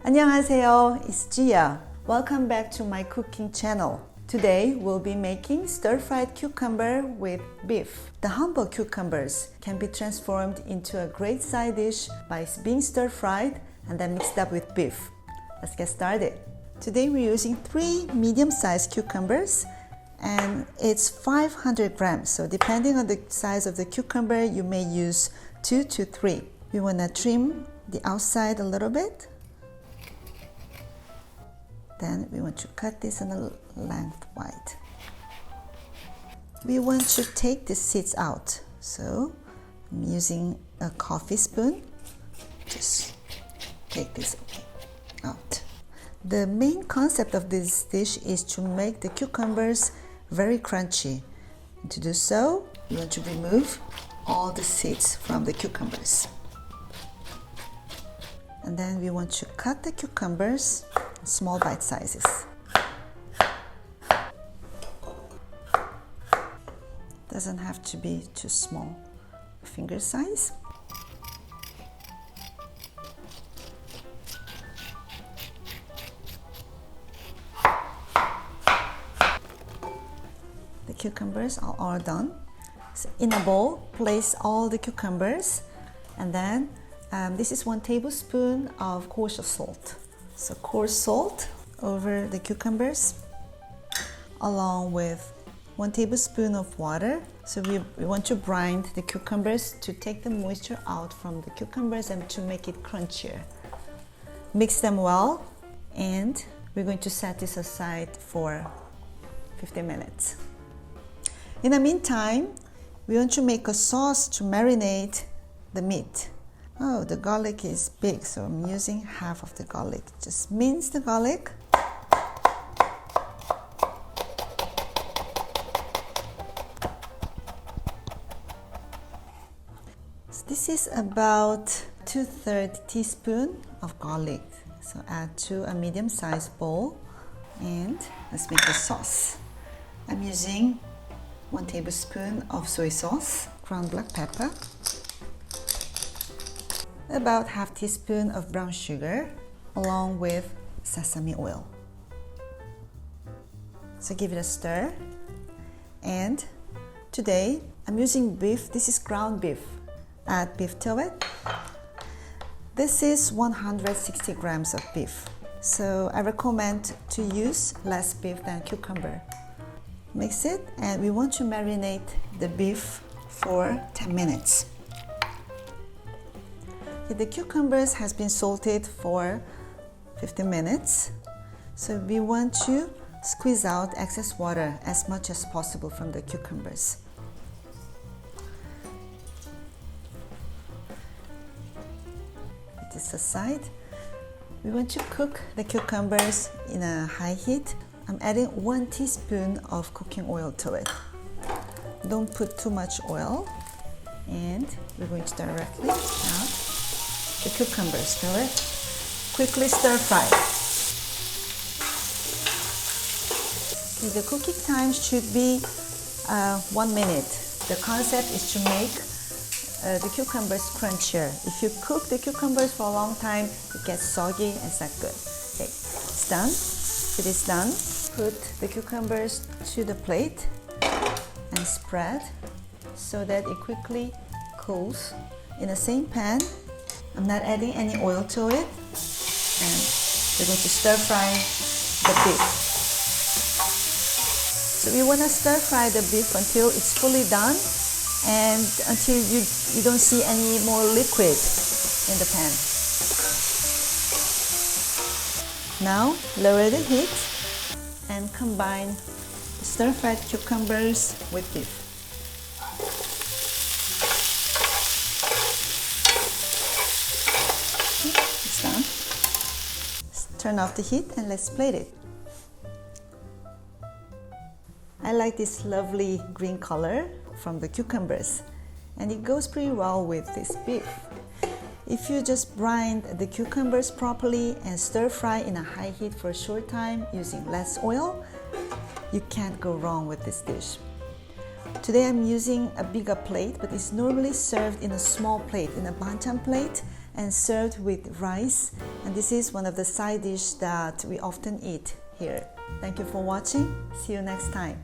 안녕하세요, it's Jia. Welcome back to my cooking channel. Today we'll be making stir-fried cucumber with beef. The humble cucumbers can be transformed into a great side dish by being stir-fried and then mixed up with beef. Let's get started. Today we're using 3 medium-sized cucumbers and it's 500 grams. So depending on the size of the cucumber, you may use 2 to 3. We want to trim the outside a little bit. Then we want to cut this in a lengthwise. We want to take the seeds out. So I'm using a coffee spoon. Just take this out. The main concept of this dish is to make the cucumbers very crunchy. And to do so, you want to remove all the seeds from the cucumbers. And then we want to cut the cucumbers in small bite sizes. Doesn't have to be too small, finger size. The cucumbers are all done. So in a bowl, place all the cucumbers, and then this is 1 tablespoon of Coarse salt. So Coarse salt over the cucumbers, along with 1 tablespoon of water. So we want to brine the cucumbers to take the moisture out from the cucumbers and to make it crunchier. Mix them well, and we're going to set this aside for 15 minutes. In the meantime, we want to make a sauce to marinate the meat. Oh, the garlic is big, so I'm using half of the garlic. Just mince the garlic. So this is about 2/3 teaspoon of garlic. So add to a medium-sized bowl, and let's make the sauce. I'm using 1 tablespoon of soy sauce, ground black pepper, about ½ teaspoon of brown sugar, along with sesame oil. So give it a stir. And today I'm using beef. This is ground beef. Add beef to it. This is 160 grams of beef. So I recommend to use less beef than cucumber. Mix it, and we want to marinate the beef for 10 minutes. The cucumbers has been salted for 15 minutes. So we want to squeeze out excess water as much as possible from the cucumbers. Put this aside. We want to cook the cucumbers in a high heat. I'm adding 1 teaspoon of cooking oil to it. Don't put too much oil. And we're going to directly add the cucumbers to it. Quickly stir fry. The cooking time should be 1 minute. The concept is to make the cucumbers crunchier. If you cook the cucumbers for a long time, it gets soggy and it's not good. Okay, it's done. It is done. Put the cucumbers to the plate and spread so that it quickly cools. In the same pan, I'm not adding any oil to it, and we're going to stir fry the beef. So we want to stir fry the beef until it's fully done and until you don't see any more liquid in the pan. Now lower the heat and combine the stir-fried cucumbers with beef. It's done. Turn off the heat and let's plate it. I like this lovely green color from the cucumbers, and it goes pretty well with this beef. If you just brine the cucumbers properly and stir fry in a high heat for a short time using less oil, you can't go wrong with this dish. Today I'm using a bigger plate, but it's normally served in a small plate, in a banchan plate, and served with rice. And this is one of the side dish that we often eat here. Thank you for watching. See you next time.